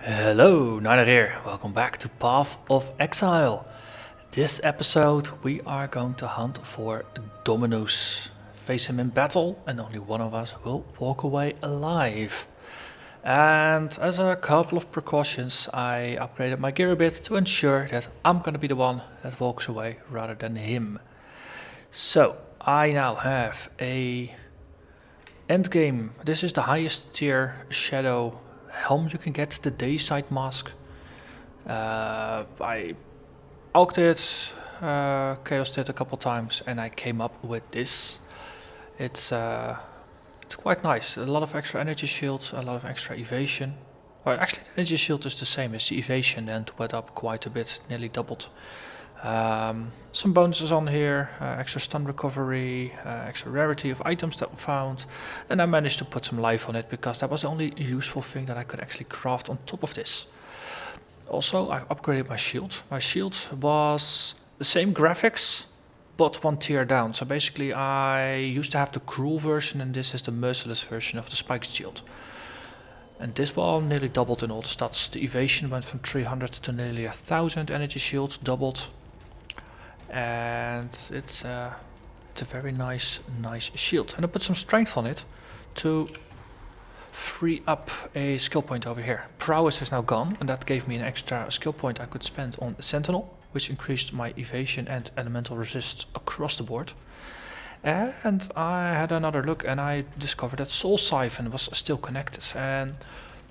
Hello, Narnach here. Welcome back to Path of Exile. This episode we are going to hunt for Dominus. Face him in battle and only one of us will walk away alive. And as a couple of precautions, I upgraded my gear a bit to ensure that I'm going to be the one that walks away rather than him. So I now have a endgame. This is the highest tier shadow helm you can get, the Dayside mask. I alked it, chaosed it a couple times, and I came up with this. It's quite nice. A lot of extra energy shields, a lot of extra evasion. Or actually, the energy shield is the same as the evasion, and went up quite a bit, nearly doubled. Some bonuses on here, extra stun recovery, extra rarity of items that we found, and I managed to put some life on it because that was the only useful thing that I could actually craft on top of this. Also, I've upgraded my shield. My shield was the same graphics, but one tier down. So basically I used to have the cruel version and this is the merciless version of the spiked shield. And this one nearly doubled in all the stats. The evasion went from 300 to nearly 1000, energy shield doubled. And it's a very nice shield. And I put some strength on it to free up a skill point over here. Prowess is now gone, and that gave me an extra skill point I could spend on Sentinel, which increased my evasion and elemental resists across the board. And I had another look and I discovered that Soul Siphon was still connected. And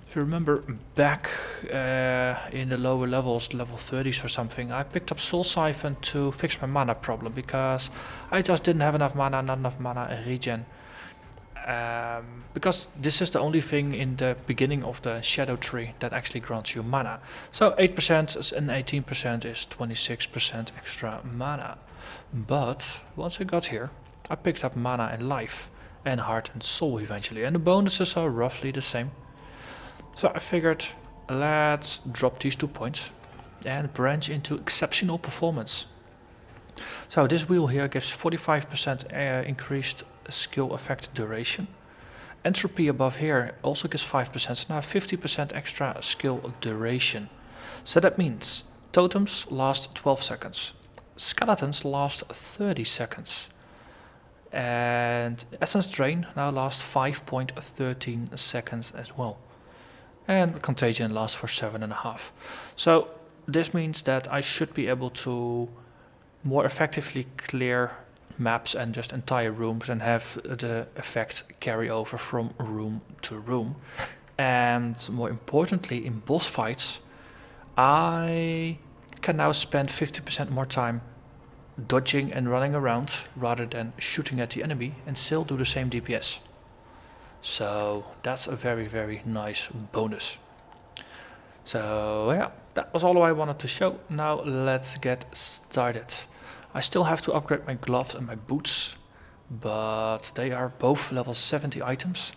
if you remember back in the lower levels, level 30s or something, I picked up Soul Siphon to fix my mana problem because I just didn't have enough mana, not enough mana regen. Because this is the only thing in the beginning of the shadow tree that actually grants you mana. So 8% and 18% is 26% extra mana. But once I got here, I picked up mana and life, and heart and soul eventually, and the bonuses are roughly the same. So I figured, let's drop these 2 points and branch into exceptional performance. So this wheel here gives 45% increased skill effect duration. Entropy above here also gives 5%, so now 50% extra skill duration. So that means totems last 12 seconds, skeletons last 30 seconds. And Essence Drain now lasts 5.13 seconds as well. And Contagion lasts for 7.5. So this means that I should be able to more effectively clear maps and just entire rooms and have the effect carry over from room to room. And more importantly, in boss fights, I can now spend 50% more time dodging and running around rather than shooting at the enemy and still do the same DPS. So that's a very nice bonus. So yeah, that was all I wanted to show. Now let's get started. I still have to upgrade my gloves and my boots, but they are both level 70 items.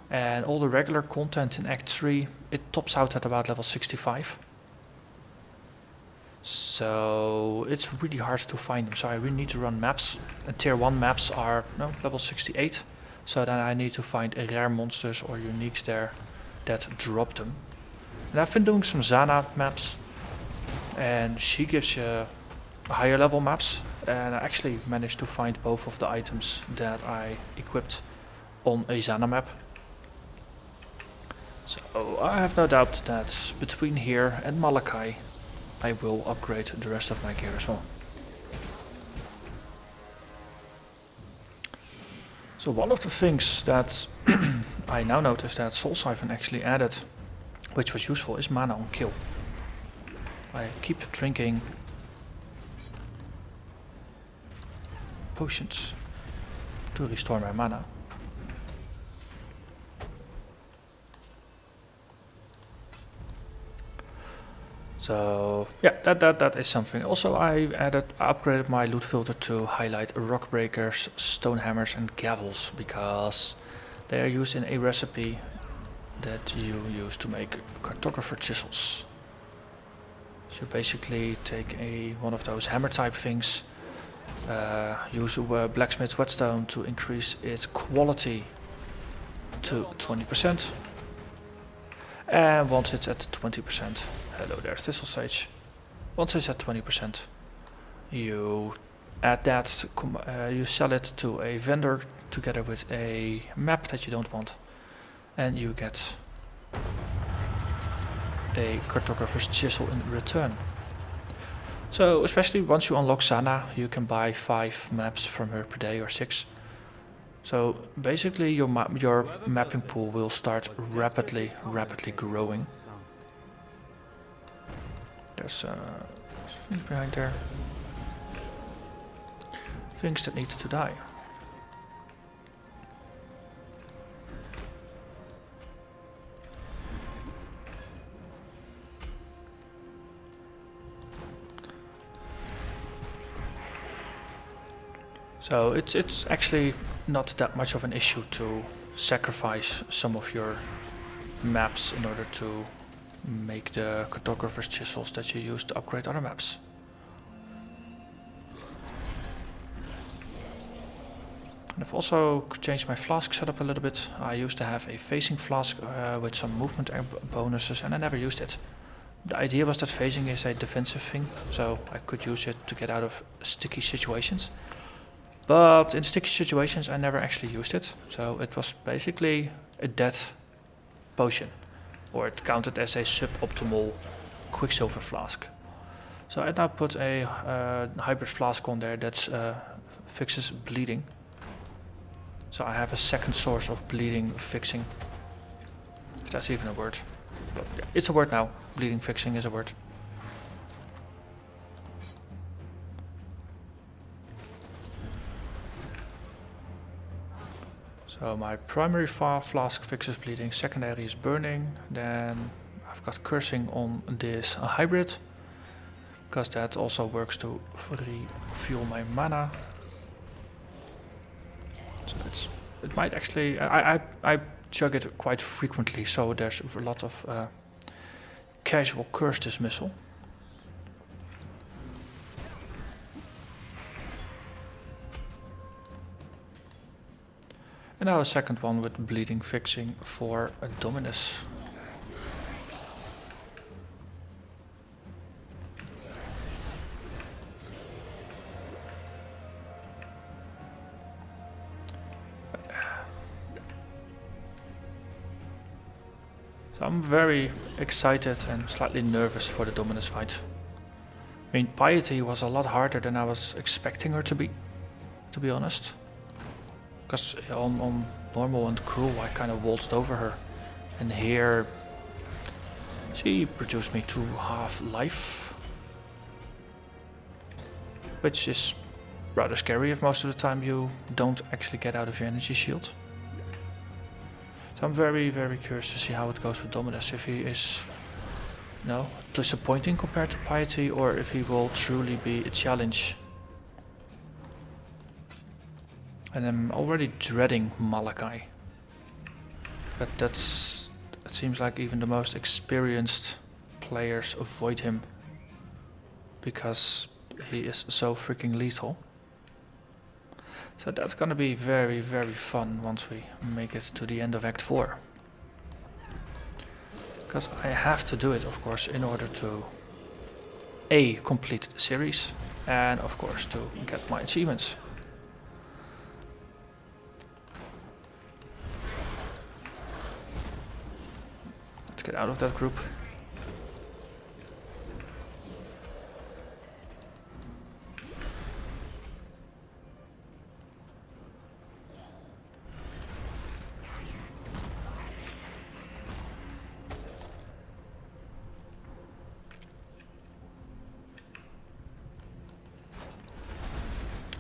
And all the regular content in Act 3, it tops out at about level 65. So it's really hard to find them, so I really need to run maps. And tier 1 maps are level 68, so then I need to find rare monsters or uniques there that drop them. And I've been doing some Zana maps, and she gives you higher level maps, and I actually managed to find both of the items that I equipped on a Zana map. So I have no doubt that between here and Malachi I will upgrade the rest of my gear as well. So one of the things that I now notice that Soul Siphon actually added, which was useful, is mana on kill. I keep drinking potions to restore my mana. So yeah, that is something. Also I upgraded my loot filter to highlight rock breakers, stone hammers and gavels, because they are used in a recipe that you use to make cartographer chisels. So basically take one of those hammer type things, use a blacksmith's whetstone to increase its quality to 20%. And once it's at 20%, hello there, Thistle Sage. Once it's at 20%, you add that, you sell it to a vendor together with a map that you don't want, and you get a cartographer's chisel in return. So especially once you unlock Sana, you can buy 5 maps from her per day or 6. So basically your mapping pool will start rapidly growing. There's things behind there. Things that need to die. So it's actually not that much of an issue to sacrifice some of your maps in order to make the cartographer's chisels that you use to upgrade other maps. And I've also changed my flask setup a little bit. I used to have a phasing flask with some movement bonuses, and I never used it. The idea was that phasing is a defensive thing, so I could use it to get out of sticky situations. But in sticky situations I never actually used it, so it was basically a dead potion, or it counted as a suboptimal quicksilver flask. So I now put a hybrid flask on there that fixes bleeding. So I have a second source of bleeding fixing, if that's even a word. But yeah, it's a word now, bleeding fixing is a word. So my primary flask fixes bleeding, secondary is burning, then I've got cursing on this hybrid, because that also works to refuel my mana. So it might actually, I chug it quite frequently, so there's a lot of casual curse dismissal. And now a second one with bleeding fixing for a Dominus. So I'm very excited and slightly nervous for the Dominus fight. I mean, Piety was a lot harder than I was expecting her to be honest. Because on normal and cruel I kind of waltzed over her, and here she reduced me to half life, which is rather scary if most of the time you don't actually get out of your energy shield. So I'm very curious to see how it goes with Dominus, if he is disappointing compared to Piety, or if he will truly be a challenge. And I'm already dreading Malachi. But it seems like even the most experienced players avoid him, because he is so freaking lethal. So that's gonna be very fun once we make it to the end of Act 4. Because I have to do it, of course, in order to A, complete the series, and of course to get my achievements. Let's get out of that group.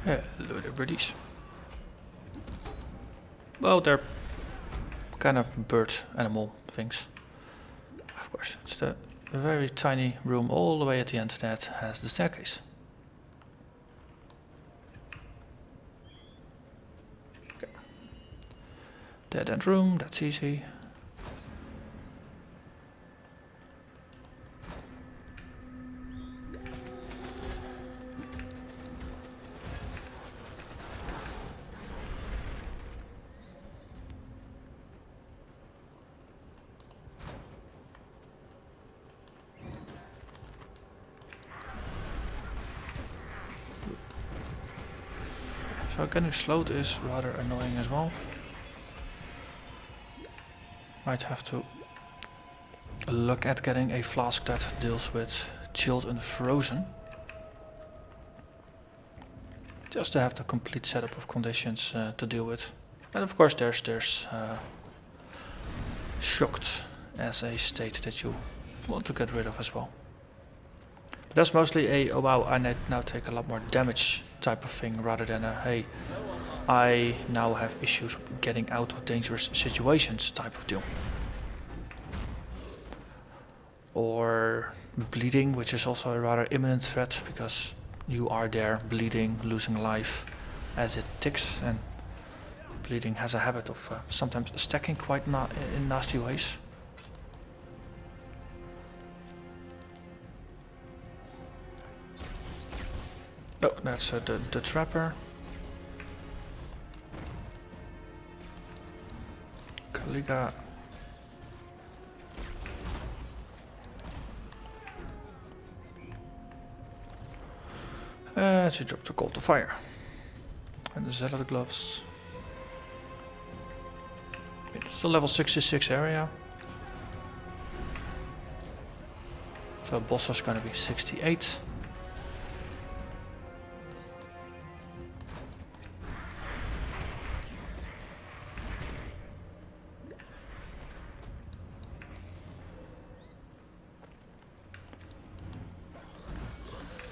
Hello there, birdies. Well, they're kind of bird animal things. Of course, it's the very tiny room all the way at the end that has the staircase. Okay. Dead end room, that's easy. So getting slowed is rather annoying as well. Might have to look at getting a flask that deals with chilled and frozen. Just to have the complete setup of conditions to deal with. And of course there's shocked as a state that you want to get rid of as well. But that's mostly a, oh wow, I now take a lot more damage type of thing, rather than a, hey, I now have issues getting out of dangerous situations type of deal. Or bleeding, which is also a rather imminent threat, because you are there bleeding, losing life as it ticks, and bleeding has a habit of sometimes stacking quite in nasty ways. Oh, that's the trapper. Kaliga. She dropped the call to fire. And the zealot gloves. It's the level 66 area. So boss is gonna be 68.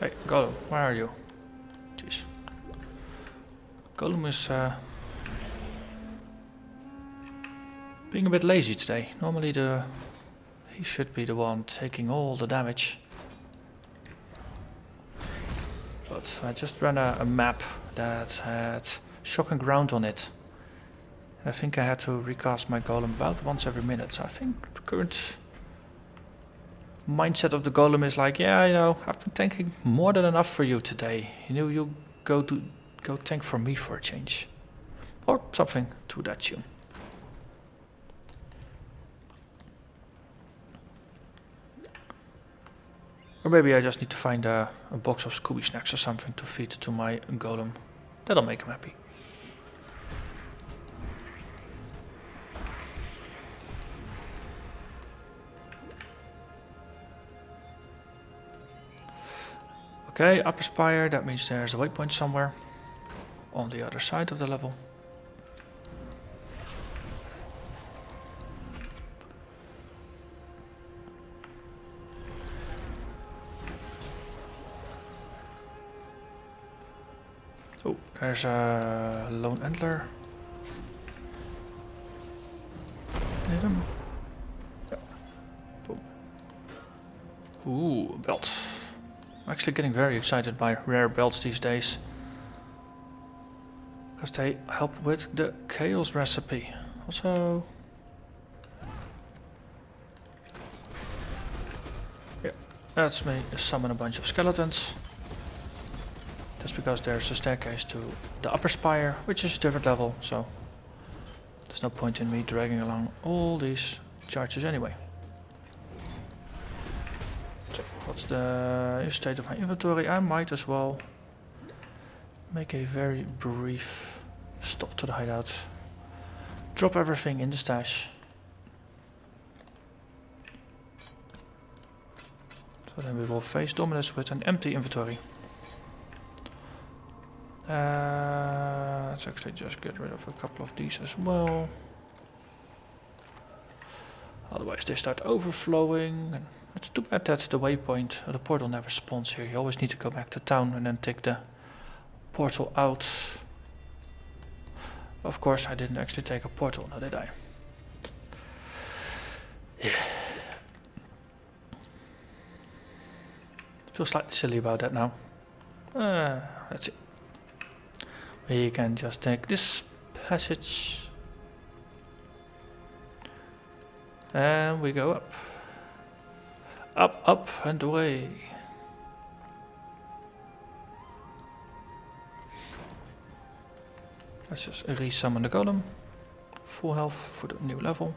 Hey, Golem, where are you? Jeez. Golem is being a bit lazy today. Normally he should be the one taking all the damage. But I just ran a map that had shock and ground on it. And I think I had to recast my golem about once every minute. So I think the current mindset of the golem is like, yeah, you know, I've been tanking more than enough for you today. You know, you go tank for me for a change. Or something to that tune. Or maybe I just need to find a box of Scooby snacks or something to feed to my golem. That'll make him happy. Okay, upper spire, that means there's a waypoint somewhere on the other side of the level. Oh, there's a lone antler. Hit him. Yeah. Boom. Ooh, belt. I'm actually getting very excited by rare belts these days, because they help with the chaos recipe. Also, yeah, that's me summon a bunch of skeletons. That's because there's a staircase to the upper spire, which is a different level, so there's no point in me dragging along all these charges anyway. So, what's the state of my inventory? I might as well make a very brief stop to the hideout. Drop everything in the stash. So then we will face Dominus with an empty inventory. Let's actually just get rid of a couple of these as well. Otherwise they start overflowing. And it's too bad that the waypoint, or the portal, never spawns here. You always need to go back to town and then take the portal out. Of course I didn't actually take a portal, now did I? Yeah. I feel slightly silly about that now. Let's see. We can just take this passage and we go up. Up, up and away. Let's just resummon the golem. Full health for the new level.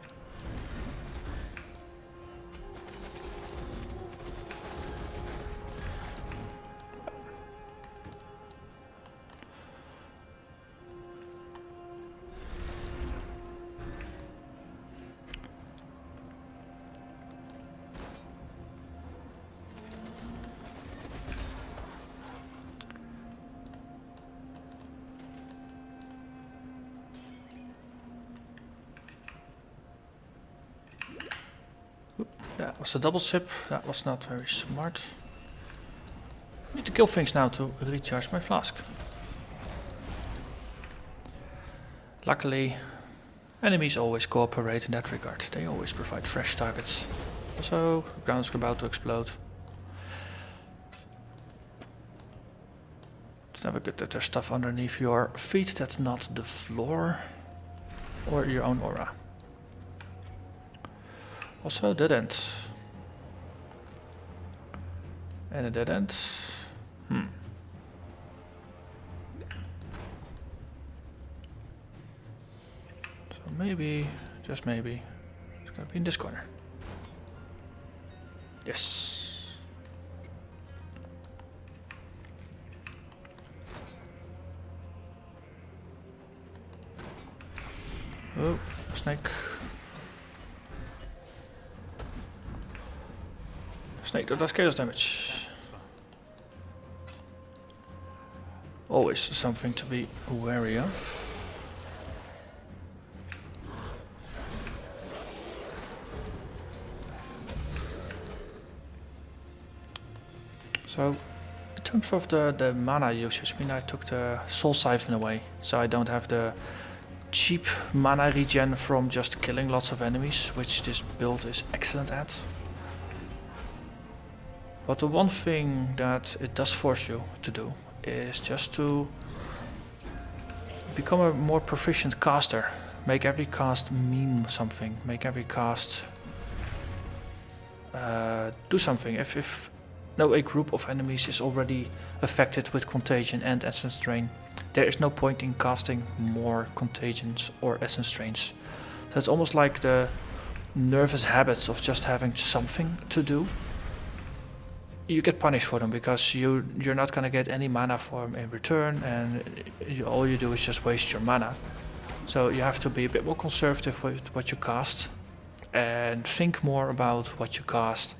That was a double sip. That was not very smart. Need to kill things now to recharge my flask. Luckily, enemies always cooperate in that regard. They always provide fresh targets. Also, the ground's about to explode. It's never good that there's stuff underneath your feet that's not the floor or your own aura. Also, dead end. And a dead end. So maybe, just maybe, it's gonna be in this corner. Yes. Oh, snake. Snake that does chaos damage. Always something to be wary of. So, in terms of the mana usage, I took the Soul Siphon away, so I don't have the cheap mana regen from just killing lots of enemies, which this build is excellent at. But the one thing that it does force you to do is just to become a more proficient caster. Make every cast mean something. Make every cast do something. If a group of enemies is already affected with contagion and essence drain, there is no point in casting more contagions or essence drains. So it's almost like the nervous habits of just having something to do. You get punished for them because you're not gonna get any mana for them in return, and all you do is just waste your mana. So you have to be a bit more conservative with what you cast and think more about what you cast,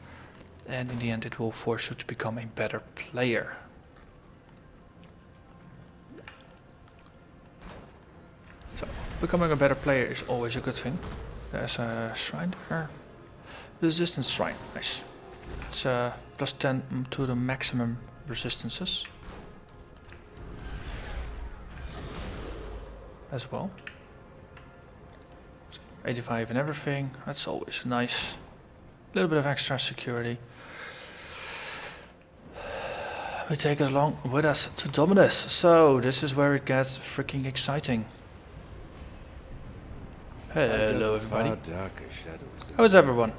and in the end it will force you to become a better player. So becoming a better player is always a good thing. There's a shrine there. Resistance shrine, nice. It's plus 10 to the maximum resistances as well. So 85 and everything, that's always nice. A little bit of extra security. We take it along with us to Dominus, so this is where it gets freaking exciting. Hello everybody. How's everyone?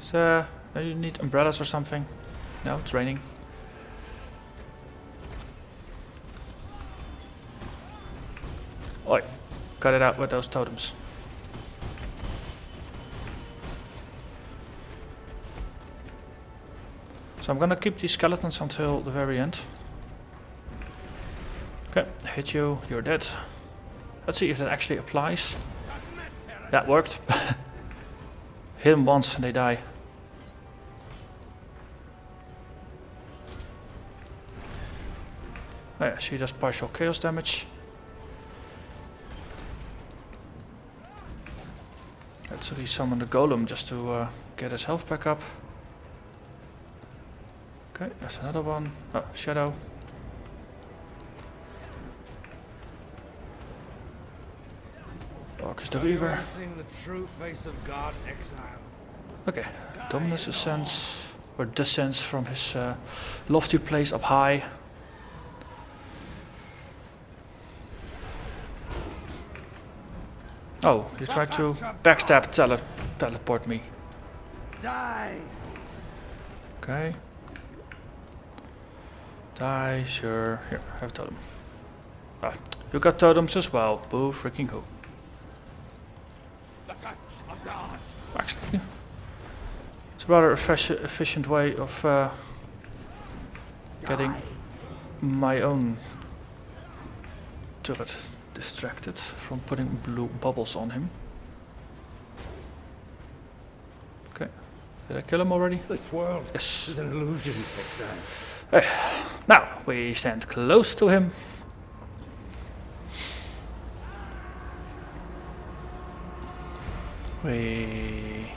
So, you need umbrellas or something? No, it's raining. Oi, cut it out with those totems. So I'm gonna keep these skeletons until the very end. Okay, hit you, you're dead. Let's see if that actually applies. That worked. Hit them once and they die. Oh yeah, she does partial chaos damage. Let's resummon the golem just to get his health back up. Okay, there's another one. Oh, shadow. Orc is the Reaver. Okay, Dominus ascends, or descends from his lofty place up high. Oh, you tried to backstab teleport me. Die. Okay. Die, sure. Here, have a totem. Ah, you got totems as well. Boo freaking who. Actually, it's a rather efficient way of getting my own turret distracted from putting blue bubbles on him. Okay, did I kill him already? This world yes. is an illusion, Exile. Now we stand close to him. We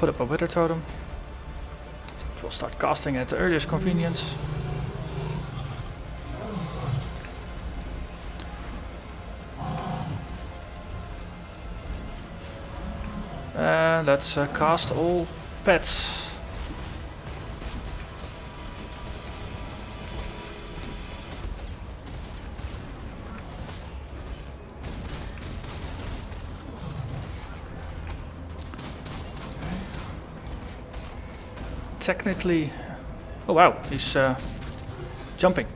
put up a wither totem. We'll start casting at the earliest convenience. And let's cast all pets. Technically, oh wow, he's jumping.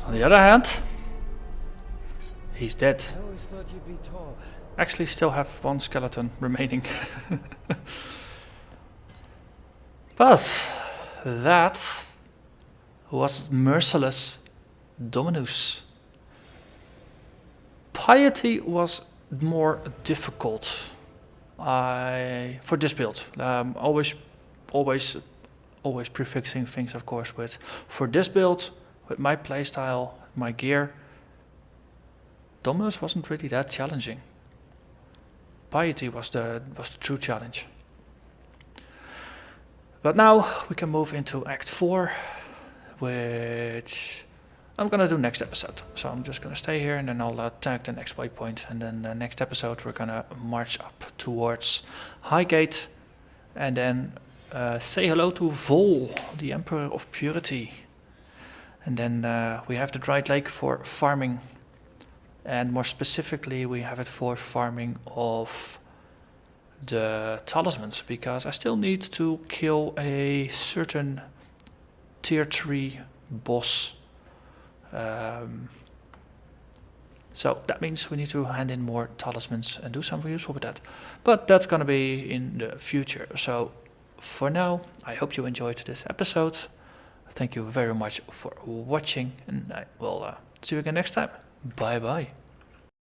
On the other hand, he's dead. I always thought you'd be tall. Actually, still have one skeleton remaining. But that was Merciless Dominus. Piety was more difficult. For this build, always prefixing things, of course. With for this build, with my playstyle, my gear, Dominus wasn't really that challenging. Piety was the true challenge. But now we can move into Act 4, which I'm gonna do next episode. So I'm just gonna stay here and then I'll tag the next waypoint, and then the next episode we're gonna march up towards Highgate and then say hello to Vol, the Emperor of Purity. And then we have the Dried Lake for farming. And more specifically, we have it for farming of the Talismans, because I still need to kill a certain tier 3 boss. So that means we need to hand in more Talismans and do something useful with that. But that's gonna be in the future. So for now, I hope you enjoyed this episode. Thank you very much for watching, and I will see you again next time. Bye bye.